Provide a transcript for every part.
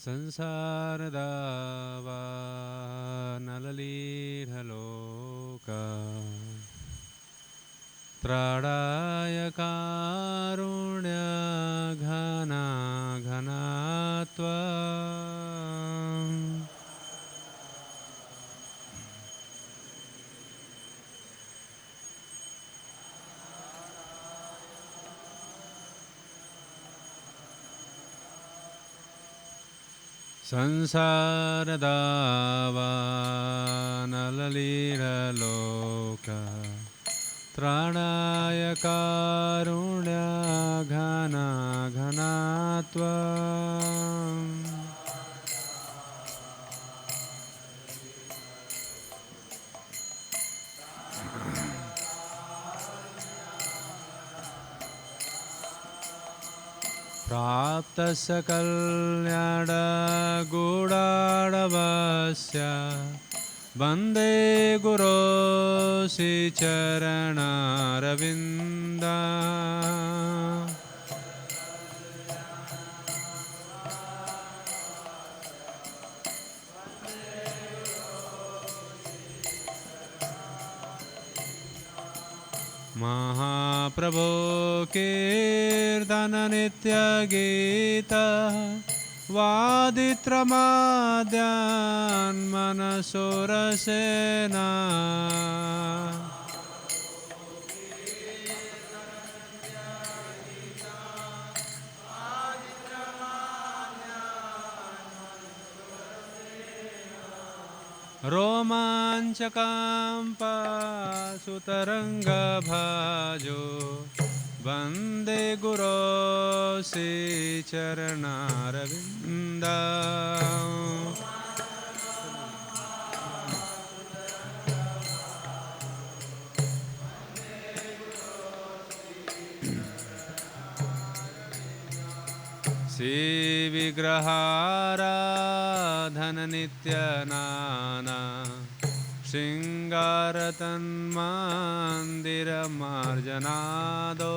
संसारदावा नललीढलोका त्राणाय कारुण्यघना घनात्वा संसारदावा नललीढलोका त्राणाय कारुण्यघना घनात्वा प्राप्तस्य कल्याणगुणाढवस्य वन्दे गुरो श्रीचरणारविन्दा महाप्रभो कीर्तन नित्यगीता वादित्रमाद्यान् मनसोरसेना रोमाञ्चकाम्पासुतरङ्गभाजो वन्दे गुरो श्रीचरणारविन्दा श्रीविग्रहाराधननित्यनाना शृङ्गारतन्मन्दिरमार्जनादो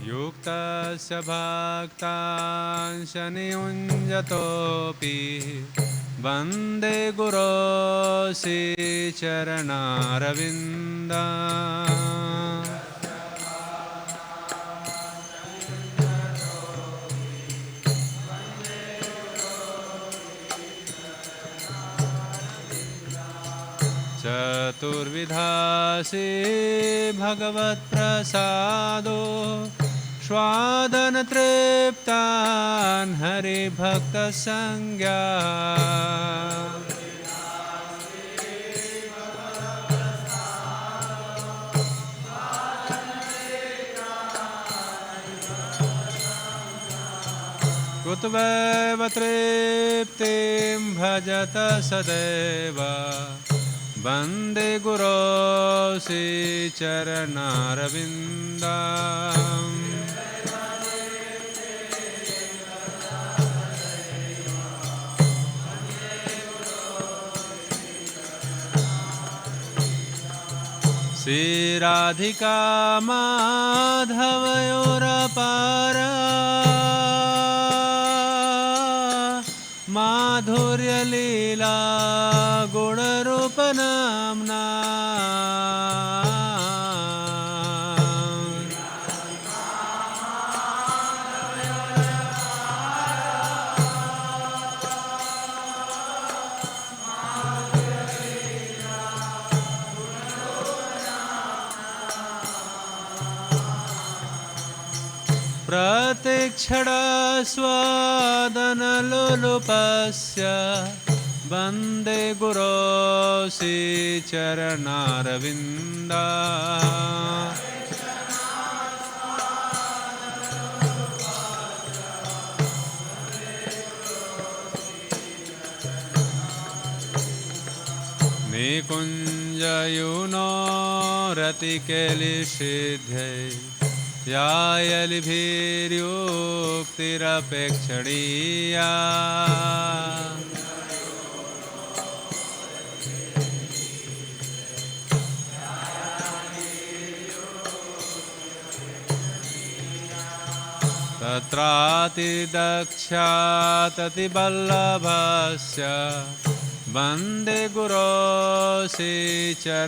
युक्तस्य भक्तांश नियुञ्जतोऽपि वन्दे गुरो श्रीचरणारविन्दा चतुर्विधा भगवत्प्रसादो स्वादन तृप्तान् हरिभक्तसंज्ञा कुतवैव तृप्तिं भजत सदैव वन्दे गुरो श्रीचरणारविन्दम् श्रीराधिका माधवयोरपारा माधुर्यलीला गुणरूपनाम्ना प्रतीक्षणस्वादनलोलुपस्य वन्दे गुरो श्रीचरणारविन्दा निकुञ्जयुनो रतिकेलिसिद्धे यायलिभिर्युक्तिरपेक्षणीया तत्रातिदक्षाततिवल्लभस्य वन्दे गुरो श्रीचरणारविन्दम्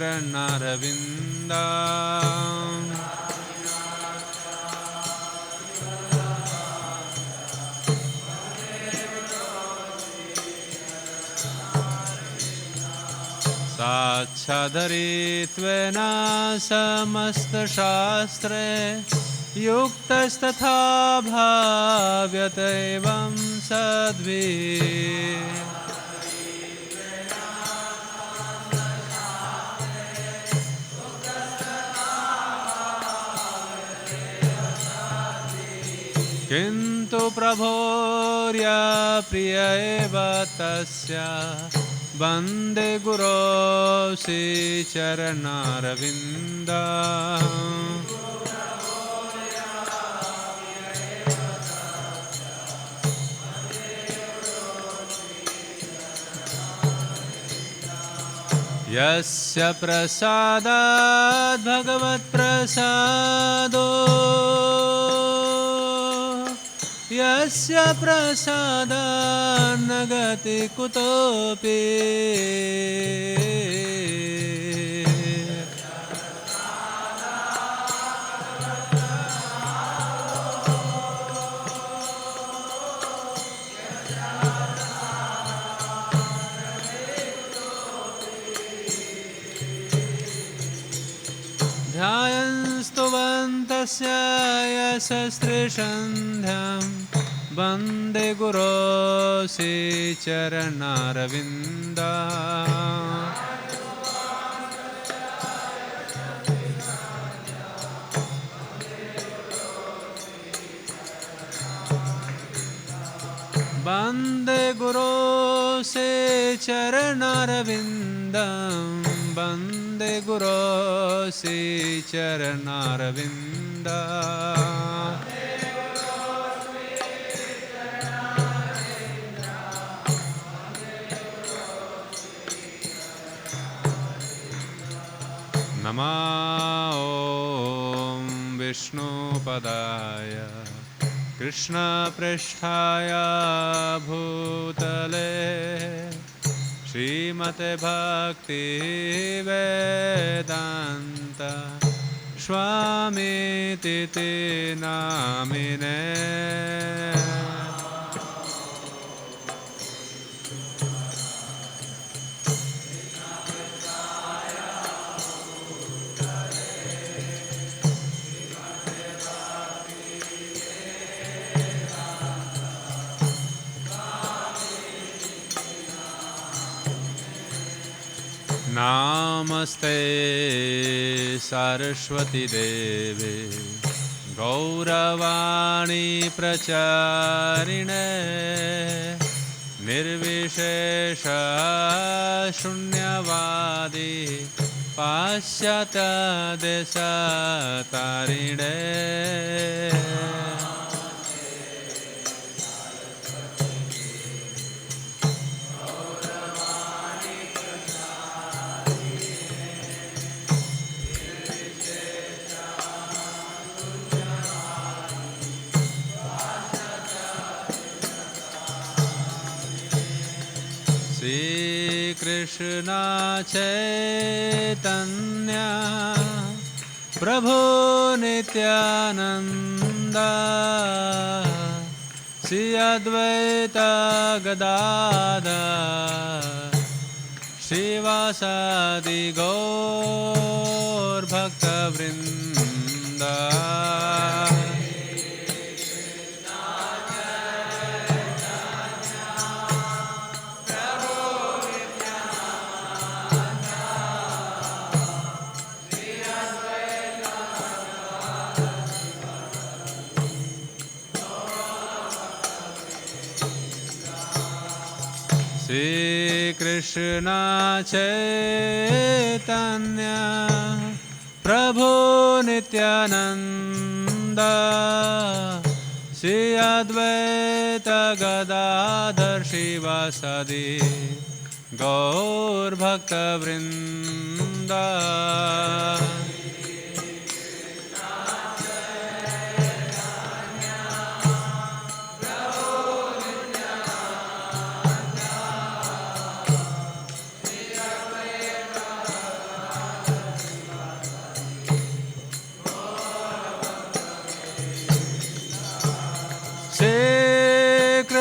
साक्षादरित्वेन समस्तशास्त्रे युक्तस्तथा भाव्यत एवं सद्भिः किन्तु प्रभोर्या प्रिय एव तस्य वन्दे गुरो श्रीचरणारविन्दम् यस्य प्रसादात् भगवत्प्रसादो यस्य प्रसादात् न गति कुतोऽपि ध्यायन्स्तुवन्तस्य यशस्त्रिसन्ध्यां वन्दे गुरो श्रीचरणारविन्दम् वन्दे गुरो श्रीचरणारविन्दम् वन्दे गुरो श्रीचरणारविन्दम् नमः ॐ विष्णुपदाय कृष्णपृष्ठाय भूतले श्रीमते भक्तिवेदान्त स्वामीति नामिने नमस्ते सरस्वती देवे गौरवाणी प्रचारिणे निर्विशेष शून्यवादी पाश्चात्य देशतारिणे श्री कृष्ण चैतन्य प्रभु नित्यानंद श्री अद्वैत गदाधर श्रीवासादि गौर भक्तवृंद श्री कृष्ण चैतन्य प्रभु नित्यानंद श्री अद्वैत गदाधर श्रीवासादि गौर भक्तवृंद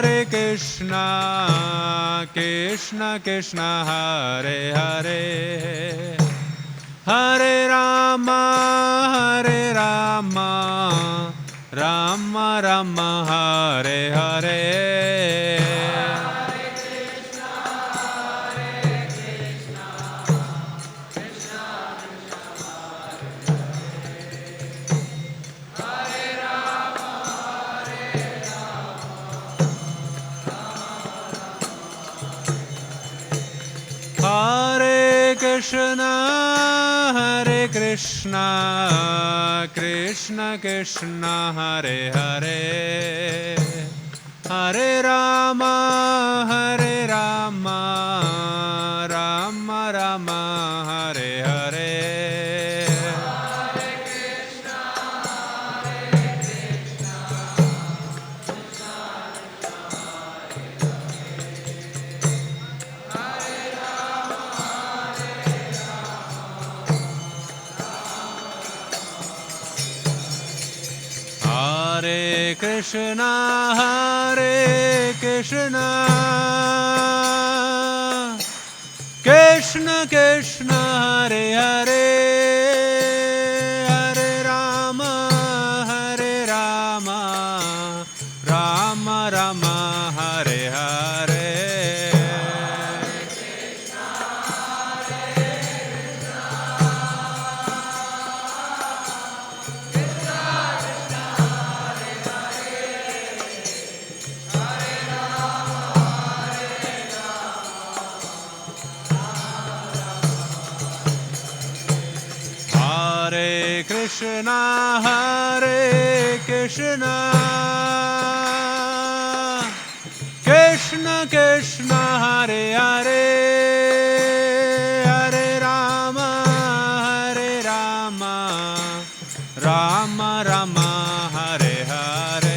Hare Krishna, Krishna Krishna, Hare Hare, Hare Rama, Rama Rama, Hare Hare. Krishna Hare Krishna Krishna Krishna Hare Hare Hare Rama Hare Rama Rama Rama Hare Hare Hare Krishna Hare Krishna Krishna Krishna Hare Hare Hare Rama Hare Rama Rama Rama Hare Hare Hare Krishna Hare Krishna Krishna Krishna Hare Hare Hare Rama Hare Rama Rama Rama Hare Hare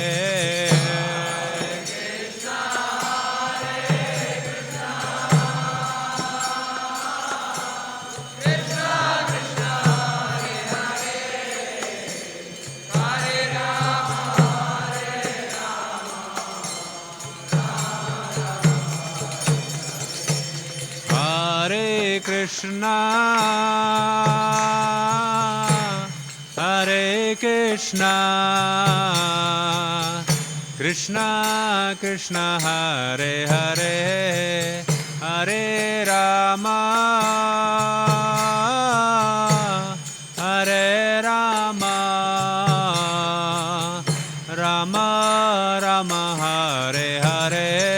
Hare Krishna Hare Krishna Krishna Krishna Hare Hare Hare Rama Hare Rama Rama Rama Hare Hare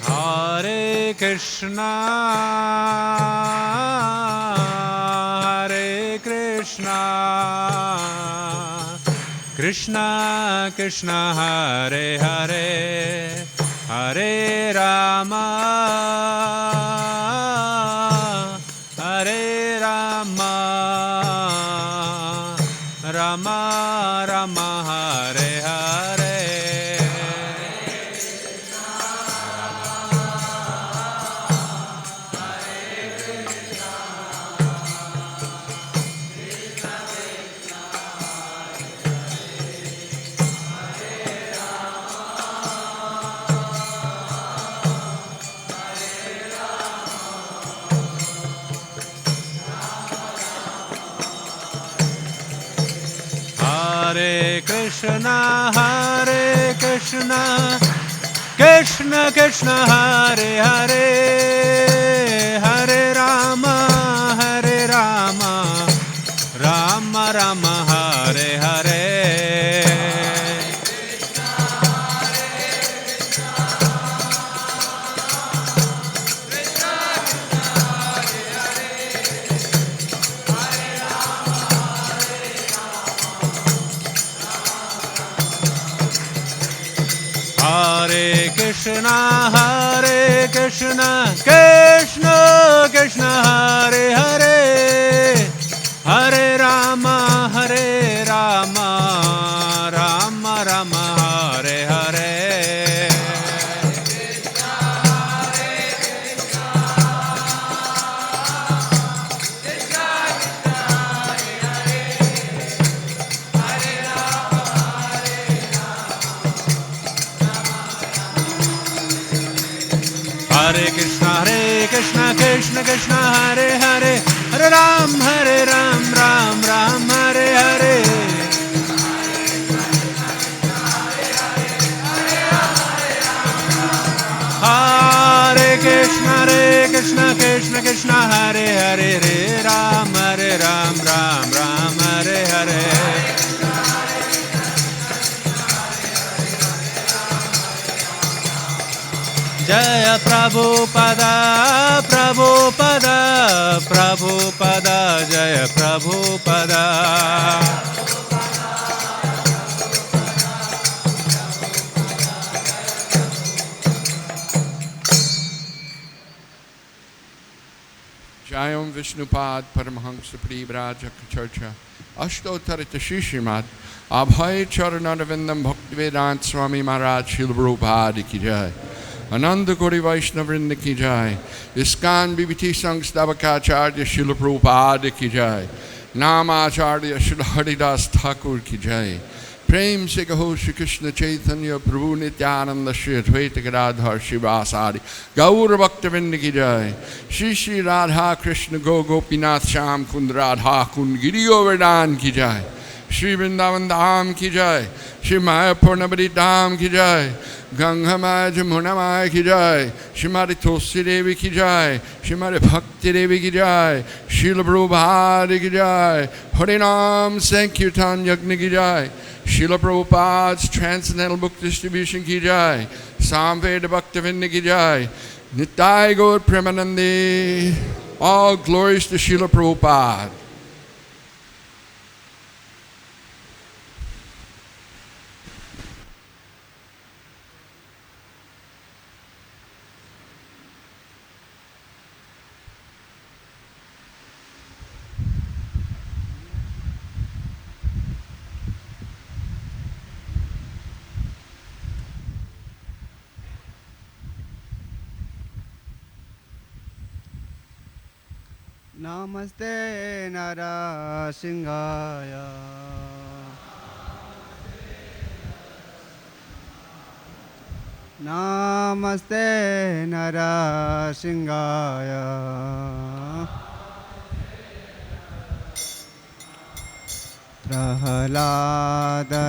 Hare Krishna Hare Krishna Krishna Krishna Hare Hare Hare Rama Hare Rama Rama Rama Hare Hare Hare Krishna Hare Krishna Krishna Krishna Hare Hare Hare Rama Hare Rama Rama Rama Hare Hare Hare Krishna Hare Krishna Krishna Krishna Hare Hare Hare Rama Hare Rama Rama Rama Hare Hare Hare Krishna Krishna Krishna Hare Hare Hare Ram, Ram Ram, Hare Hare. Hare Krishna, Krishna Krishna, Hare Hare, Hare Ram, Ram Ram, Hare Hare. Jaya Prabhupada, Prabhupada, Prabhupada, Jaya Prabhupada. Jayam Vishnupad Paramahamsa Pribraja Charcha Ashtotarita Shishimad Abhay Charanadavindam Bhaktivedant Swami Maharaj Srila Prabhupada Ki Jai Ananda Gauri Vaishnavrinda Ki Jai ISKCON BBT Sangh Stavakacharya Srila Prabhupada Ki Jai Namacharya Srila Haridas Thakur Ki Jai Prem se kaho Shri Krishna Chaitanya Prabhu Nityananda Shri Advaita Gadadhar Shivasari Gaur Bhaktavinda Ki Jai Shri Shri Radha Krishna Go Gopinath Sham Kund Radha Kund Giri Govardhan Ki Jai Shri Vrindavan Dham Ki Jai Shri Mayapur Nabadi Dham Ki Jai Ganga Maya Jamuna Maya Ki Jai Shrimati Tulsi Devi Ki Jai Shrimati Bhakti Devi Ki Jai Srila Prabhupada Ki Jai Harinam Sankirtan Yagna Ki Jai Srila Prabhupada's Transcendental Book Distribution Ki Jai Samveda Bhaktavinda Ki Jai Nitai Gaur Premanandi. All glories to Srila Prabhupada. Namaste Narasingaya. Namaste Narasingaya. Prahlada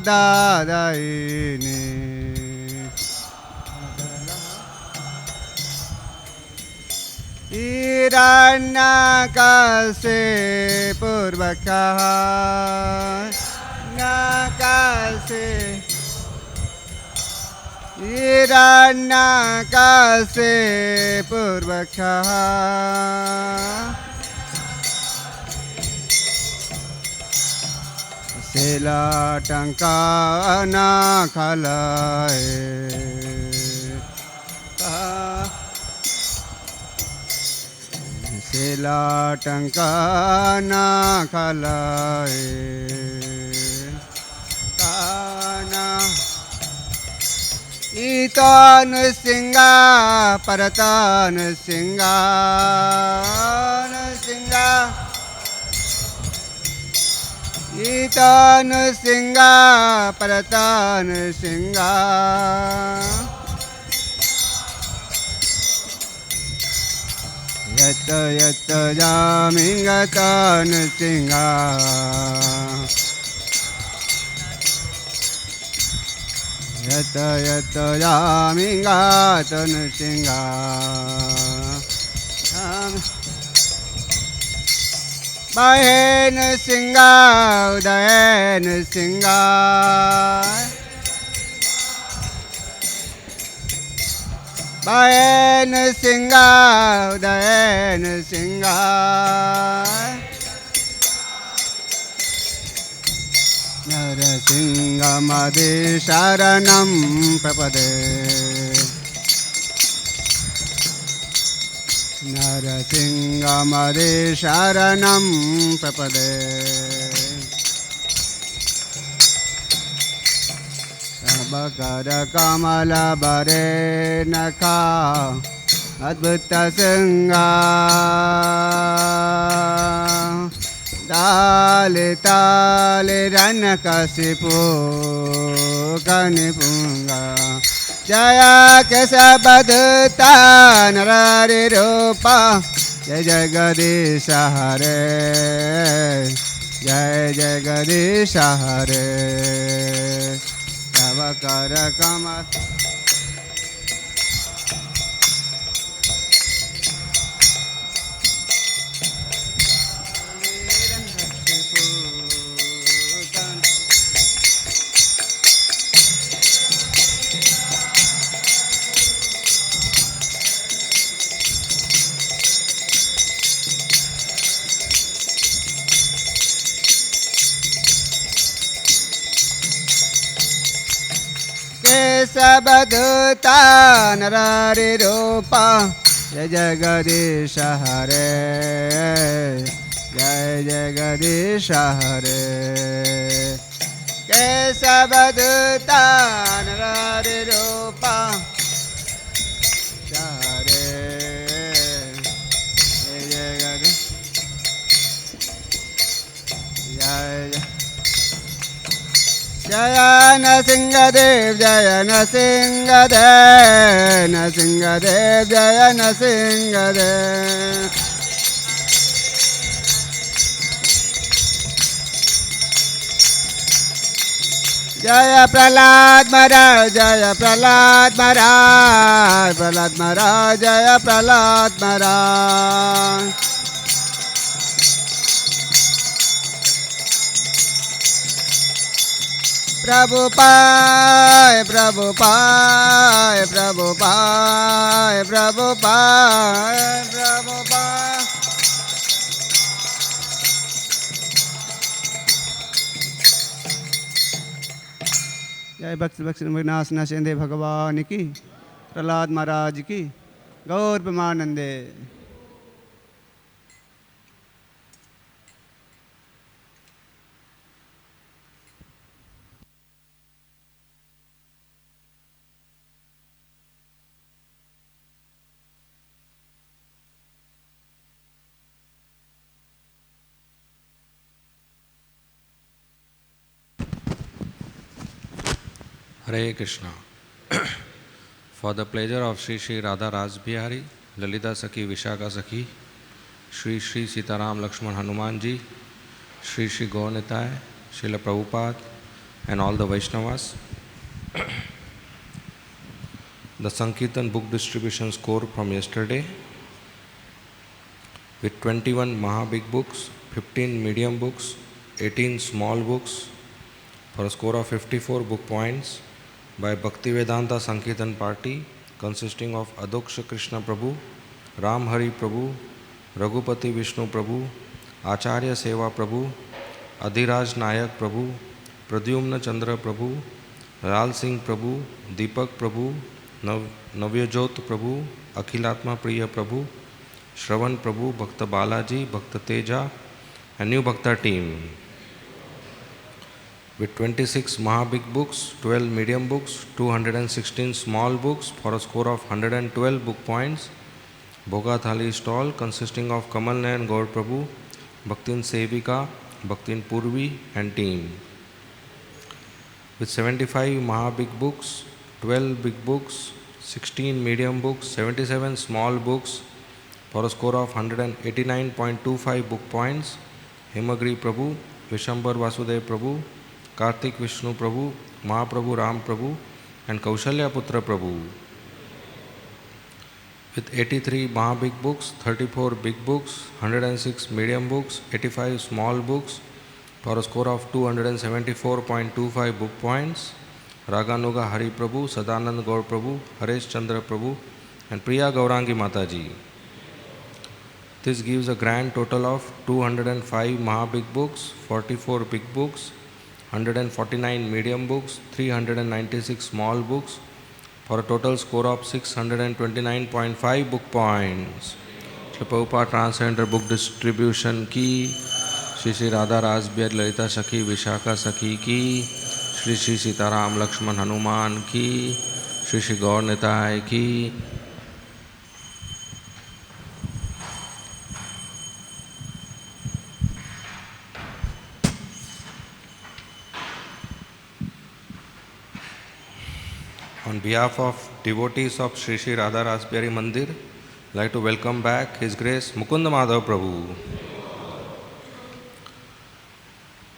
Ladadaini. Hiranyakase Purvakaha Nakase Hiranyakase Purvakaha Sila Tankana Kalae Sila Tankana Kalae Kana Itan Singha Paratan Singha Singha Itan Singha Paratan Singha Yata yata jamingatan singha Yata yata jamingatan singha Bahen singha udayen singha Bahen singha udayen singha Narasingha Madhe Sharanam Prapade Narasingha Madhe Sharanam Prapade Sabakara Kamala Bare Naka Adbhuta Singha Dale Tale Ranakasipu Kanipunga Jaya Kesabadutta Narari Rupa जय जगदीश हरे जय जगदीश हरे तव कर कमल सबदूता नरारि रूपा जय जगदीश हरे जय जगदीश हरे केशवदूता नरारि रूपा हरे जय जगदीश जय जय नरसिंहदेव जय नरसिंहदेव नरसिंहदेव जय नरसिंहदेव जय प्रहलाद महाराज जय प्रहलाद महाराज प्रहलाद महाराज जय प्रहलाद महाराज प्रभु पाय प्रभु पाय प्रभु पाय प्रभु पाय प्रभु पाय जय भक्त भक्त विनाश नशेंदे भगवान की प्रहलाद महाराज की गौर प्रेमानंदे Hare Krishna. For the pleasure of Sri Sri Radha Rasbihari, Lalita Sakhi Vishaka Sakhi, Sri Sri Sitaram Lakshman Hanuman Ji, Sri Sri Gaur Nitai, Srila Prabhupada, and all the Vaishnavas. The Sankirtan book distribution score from yesterday, with 21 Maha Big books, 15 medium books, 18 small books, for a score of 54 book points by Bhaktivedanta Sankirtan Party, consisting of Adoksha Krishna Prabhu, Ram Hari Prabhu, Raghupati Vishnu Prabhu, Acharya Seva Prabhu, Adhiraj Nayak Prabhu, Pradyumna Chandra Prabhu, Lal Singh Prabhu, Deepak Prabhu, Navyajot Prabhu, Akhilatma Priya Prabhu, Shravan Prabhu, Bhakta Balaji, Bhakta Teja, and New Bhakta team. With 26 Maha Big books, 12 medium books, 216 small books for a score of 112 book points, Bhoga Thali stall consisting of Kamal Nayan Gaur Prabhu, Bhaktin Sevika, Bhaktin Purvi and team. With 75 Maha Big books, 12 big books, 16 medium books, 77 small books for a score of 189.25 book points, Himagri Prabhu, Vishambar Vasudev Prabhu, Kartik Vishnu Prabhu, Mahaprabhu Ram Prabhu and Kaushalya Putra Prabhu. With 83 Maha Big books, 34 big books, 106 medium books, 85 small books for a score of 274.25 book points, Raganuga Hari Prabhu, Sadanand Gaur Prabhu, Haresh Chandra Prabhu and Priya Gaurangi Mataji. This gives a grand total of 205 Maha Big books, 44 big books, 149 medium books, 396 small books for a total score of 629.5 book points. Shri Prabhupada Transcendent Book Distribution ki, Shri Shri Radha Rasbihari Lalita Sakhi Vishaka Sakhi ki, Shri Shri Sitaram Lakshman Hanuman ki, Shri Shri Gaur Nitai ki. On behalf of devotees of Sri Sri Radha Rasbihari Mandir I'd like to welcome back His Grace Mukunda Madhav Prabhu.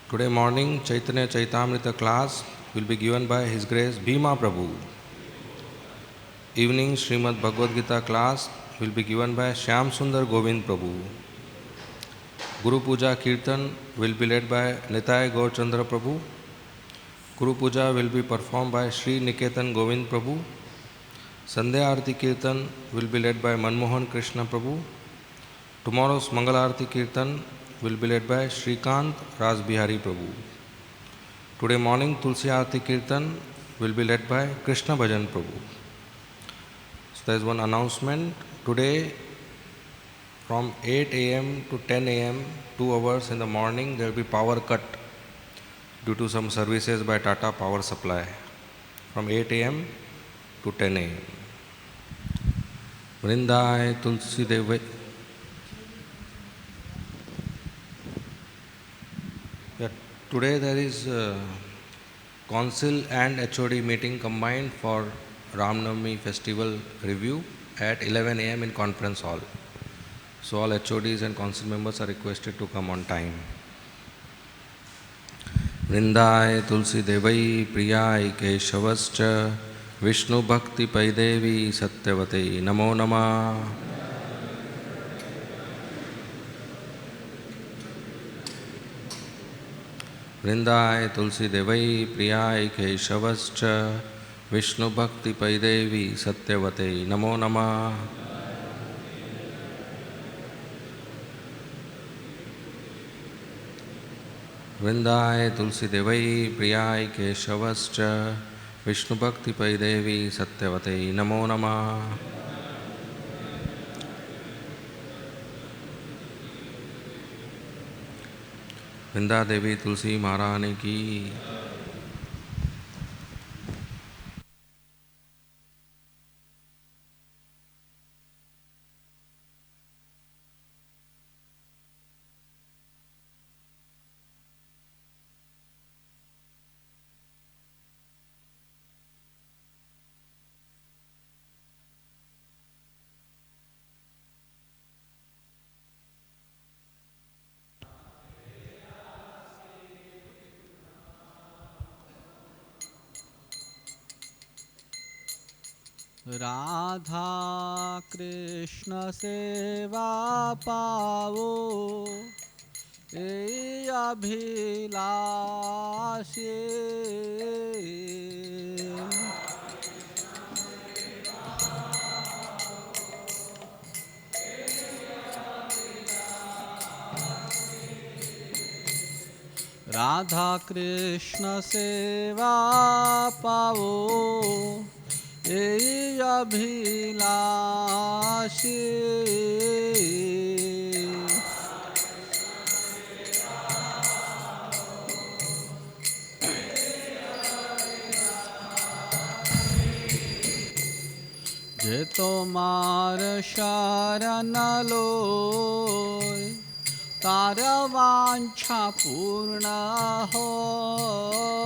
Today morning, Chaitanya Chaitamrita class will be given by His Grace Bhima Prabhu. Evening Srimad Bhagavad Gita class will be given by Shyam Sundar Govind Prabhu. Guru Puja Kirtan will be led by Nitai Gaur Chandra Prabhu. Guru Puja will be performed by Sri Niketan Govind Prabhu. Sandhya Arati Kirtan will be led by Manmohan Krishna Prabhu. Tomorrow's Mangalarati Kirtan will be led by Srikant Raj Bihari Prabhu. Today morning Tulsi Arati Kirtan will be led by Krishna Bhajan Prabhu. So there is one announcement. Today from 8 a.m. to 10 a.m., 2 hours in the morning, there will be power cut due to some services by Tata Power Supply from 8 a.m. to 10 a.m. Vrindai Tulsi Devi. Today there is Council and HOD meeting combined for Ramnavami festival review at 11 a.m. in conference hall. So all HODs and council members are requested to come on time. Vrindai Tulsi Devai Priyai Keshavascha Vishnu Bhakti Paidevi Satyavate Namo Namah. Vrindai Tulsi Devai Priyai Keshavascha Vishnu Bhakti Paidevi Satyavate Namo Namah. Vrindai Tulsi Devai Priyai Keshavascha Vishnu Bhakti Paidevi Satyavate Namo Namah. Vrinda Devi Tulsi Maharani ki. Radha Krishna सेवा पावो ए अभिलाषे राधा कृष्ण सेवा पावो ए अभिलाषे जे तोमार शरण लोय तार वांछा पूर्ण होय।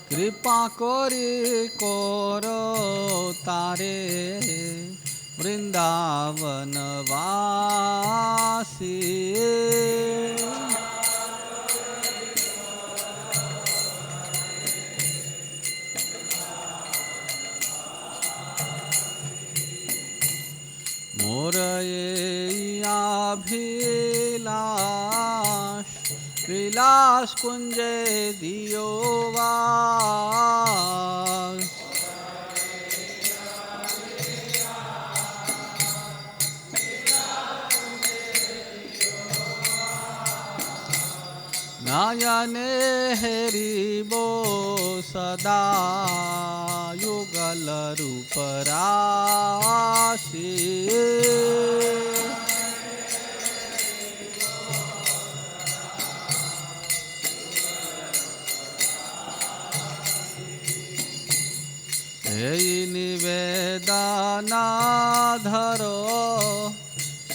कृपा करि करो तारे वृंदावन वासी मोर ये अभिलाष विलास कुंजे दियो वास। नयने हेरिबो सदा युगल रूप राशि निवेदना धरो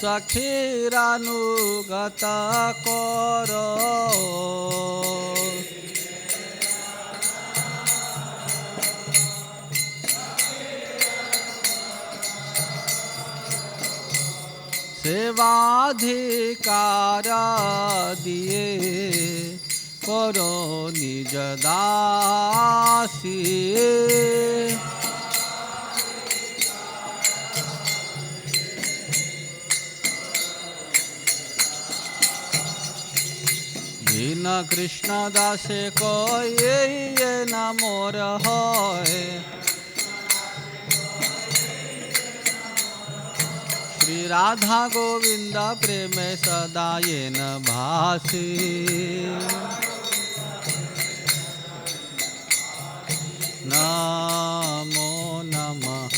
সখীরানুগত কর সেবাধিকার দিয়ে করো নিজ দাসী দীন কৃষ্ণ দাসে কয়ে না মোর হয় श्री राधा गोविंद प्रेम सदा ये न भासी नमो नमः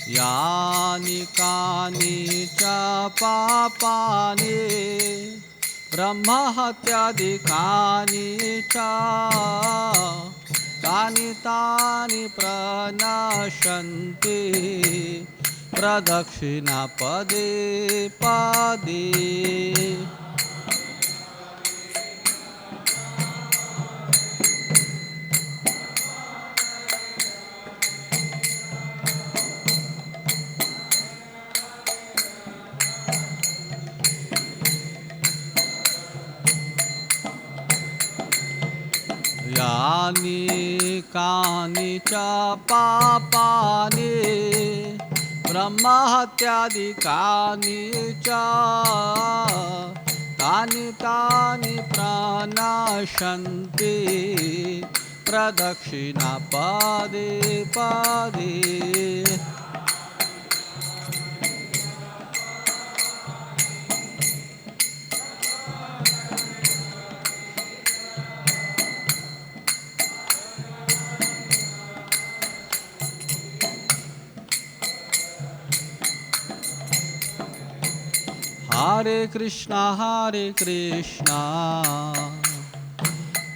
यानि कानि च पापानि ब्रह्म हत्यादिकानि च तानि तानि प्रनश्यन्ति प्रदक्षिणा पदे पदे यानि कानि च पापानि ब्रह्म हत्यादिकानि च तानि तानि प्रनश्यन्ति प्रदक्षिणा पदे पदे हरे कृष्णा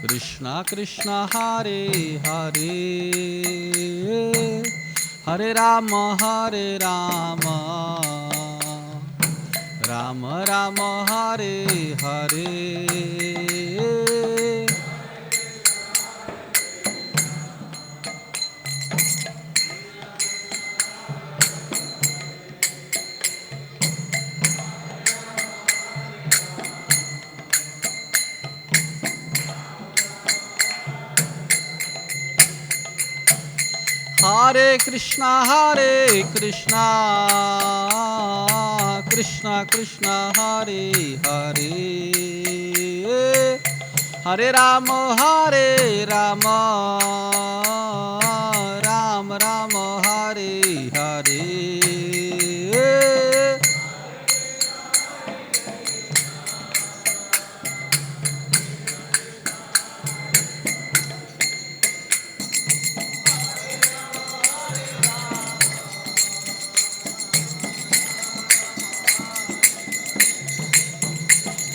कृष्णा कृष्णा हरे हरे हरे राम राम राम हरे हरे हरे कृष्णा कृष्णा कृष्णा हरे हरे हरे राम राम राम हरे हरे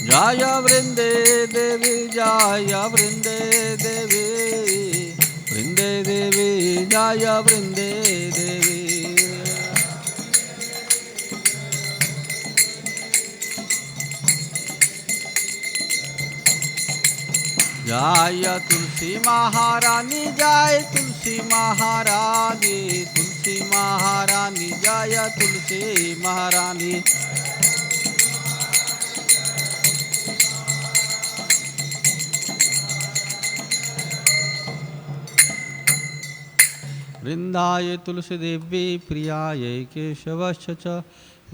जय वृंदे देवी जय वृंदे देवी जय वृंदे देवी जय तुलसी महारानी जय तुलसी महारानी जय तुलसी महारानी वृंदाय तुलसी देवी प्रियाय केशवश्च च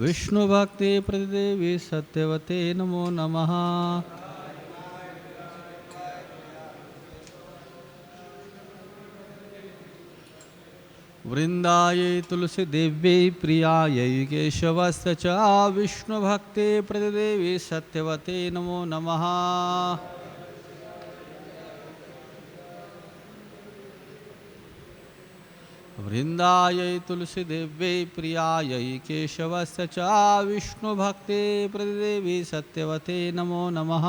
विष्णु भक्ति प्रतिदेवी सत्यवते नमो नमः वृंदाय तुलसी देवी प्रियाय केशवश्च च विष्णु भक्ति प्रतिदेवी सत्यवते नमो नमः वृंदाय तुलसी देवी प्रियाय केशवस्य च विष्णु भक्ति प्रतिदेवी सत्यवते नमो नमः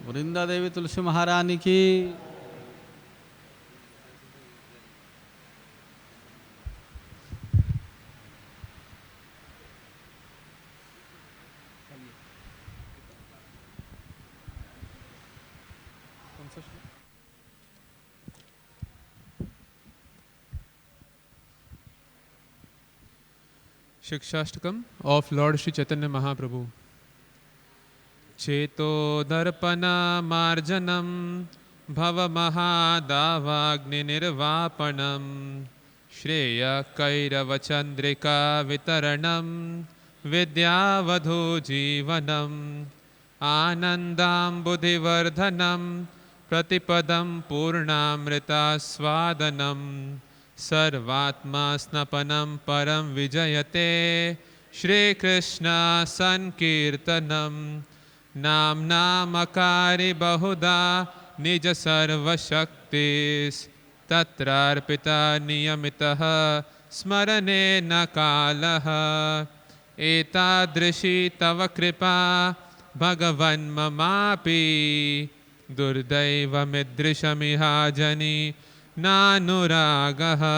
वृंदा देवी तुलसी महारानी की Shikshaashtakam of Lord Sri Chaitanya Mahaprabhu. Cheto darpana marjanam bhava mahadavagni nirvapanam Shreya kairava chandrika vitaranam vidyavadho jivanam Anandam buddhivardhanam Pratipadam purnamrita swadanam Sarvatma snapanam param vijayate Shri Krishna sankirtanam Nam namakari bahuda nija sarva shaktis Tatrarpita niyamitaha smarane nakalaha Etadrishi tava kripa bhagavan mamapi Durdaiva midrishamihajani nanuragaha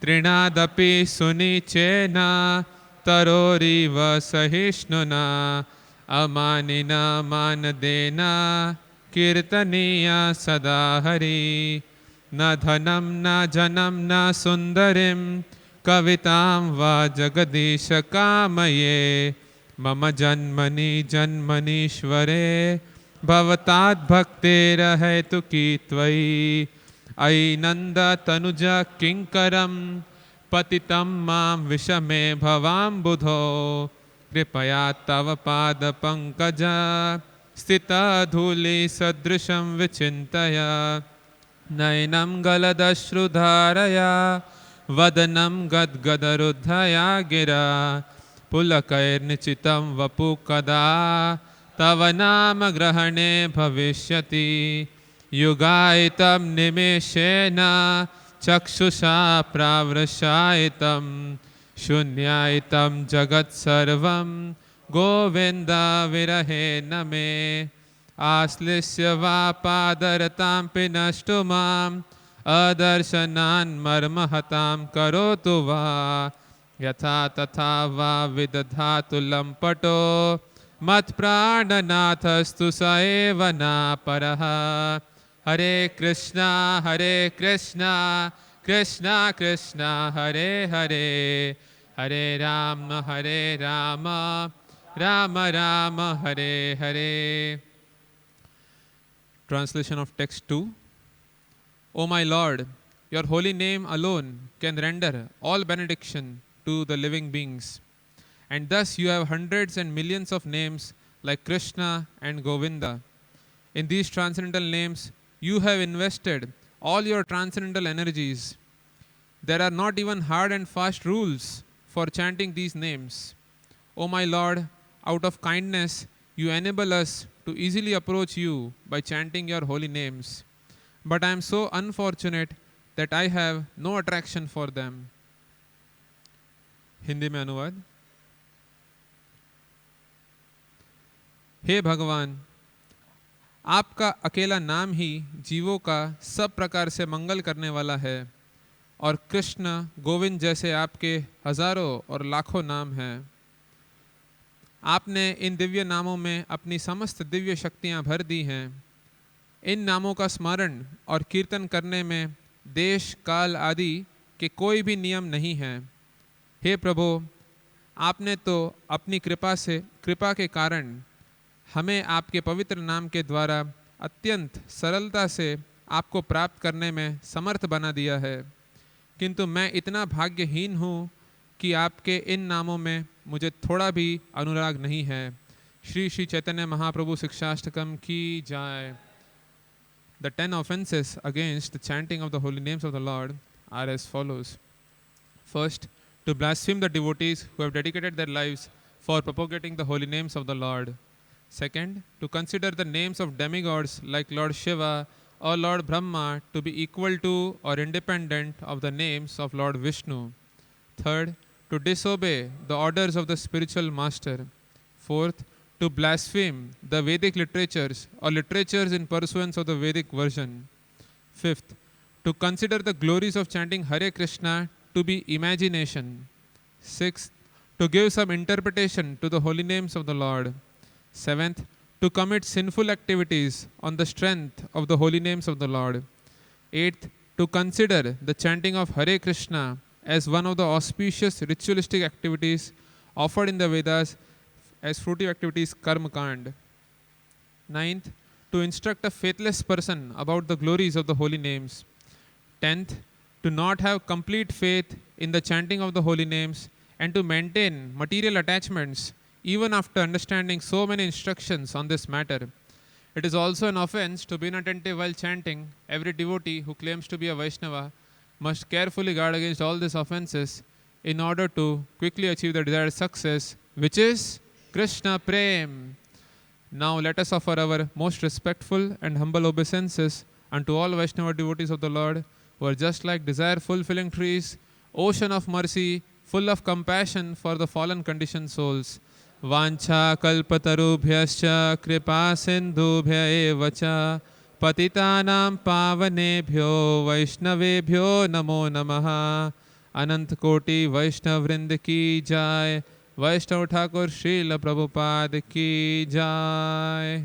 Trinadapi sunichena taroriva sahishnuna Amanina manadena kirtaniya sadahari Na dhanam na janam na sundarim kavitam va jagadisha kamaye Mama janmani janmanishvare Bhavatad bhakter hetu ki tvai Ainanda tanuja kinkaram Patitam mam vishame bhavam budho Kripaya tava pada pankaja Stita dhuli sadrisham vichintaya Nainam galadashrudharaya Vadanam gadgadarudhaya gira Pulakair nichitam vapu kada Tava nama grahane bhavishyati Yugaitam nimeshena Chakshusha pravrashaitam Shunyaitam jagat sarvam Govinda virahe name Aslisya vapadaratam pinashtumam Adarshanan marmahatam karotu va Yatha tatha va vidadhatu lampato Mat prananathastu saevana paraha Hare Krishna, Krishna Krishna, Hare Hare Hare Rama, Rama Rama, Hare Hare. Translation of text 2. O my Lord, your holy name alone can render all benediction to the living beings. And thus you have hundreds and millions of names like Krishna and Govinda. In these transcendental names, you have invested all your transcendental energies. There are not even hard and fast rules for chanting these names. O my Lord, out of kindness, you enable us to easily approach you by chanting your holy names. But I am so unfortunate that I have no attraction for them. Hindi में अनुवाद. हे भगवान, आपका अकेला नाम ही जीवों का सब प्रकार से मंगल करने वाला है और कृष्ण गोविंद जैसे आपके हजारों और लाखों नाम हैं. आपने इन दिव्य नामों में अपनी समस्त दिव्य शक्तियां भर दी हैं. इन नामों का स्मरण और कीर्तन करने में देश काल आदि के कोई भी नियम नहीं है. हे प्रभु, आपने तो अपनी कृपा के कारण हमें आपके पवित्र नाम के द्वारा अत्यंत सरलता से आपको प्राप्त करने में समर्थ बना दिया है. किंतु मैं इतना भाग्यहीन हूँ कि आपके इन नामों में मुझे थोड़ा भी अनुराग नहीं है. श्री श्री चैतन्य महाप्रभु शिक्षाष्टकम की जाय. The 10 offenses against the chanting of the holy names of the Lord are as follows. First, to blaspheme the devotees who have dedicated their lives for propagating the holy names of the Lord. Second, to consider the names of demigods like Lord Shiva or Lord Brahma to be equal to or independent of the names of Lord Vishnu. Third, to disobey the orders of the spiritual master. Fourth, to blaspheme the Vedic literatures or literatures in pursuance of the Vedic version. Fifth, to consider the glories of chanting Hare Krishna to be imagination. Sixth, to give some interpretation to the holy names of the Lord. Seventh, to commit sinful activities on the strength of the holy names of the Lord. Eighth, to consider the chanting of Hare Krishna as one of the auspicious ritualistic activities offered in the Vedas as fruitive activities karma kand. Ninth, to instruct a faithless person about the glories of the holy names. 10th, to not have complete faith in the chanting of the holy names and to maintain material attachments even after understanding so many instructions on this matter. It is also an offense to be inattentive while chanting. Every devotee who claims to be a Vaishnava must carefully guard against all these offenses in order to quickly achieve the desired success, which is Krishna Prem. Now let us offer our most respectful and humble obeisances unto all Vaishnava devotees of the Lord, who are just like desire-fulfilling trees, ocean of mercy, full of compassion for the fallen conditioned souls. Vancha kalpatarubhyascha kripa sindhubhya eva cha patitanam pavanebhyo vaishnavebhyo namo namaha. Anant Koti Vaishnav Vrind ki jai. Vaishnav Thakur Srila Prabhupada ki jai.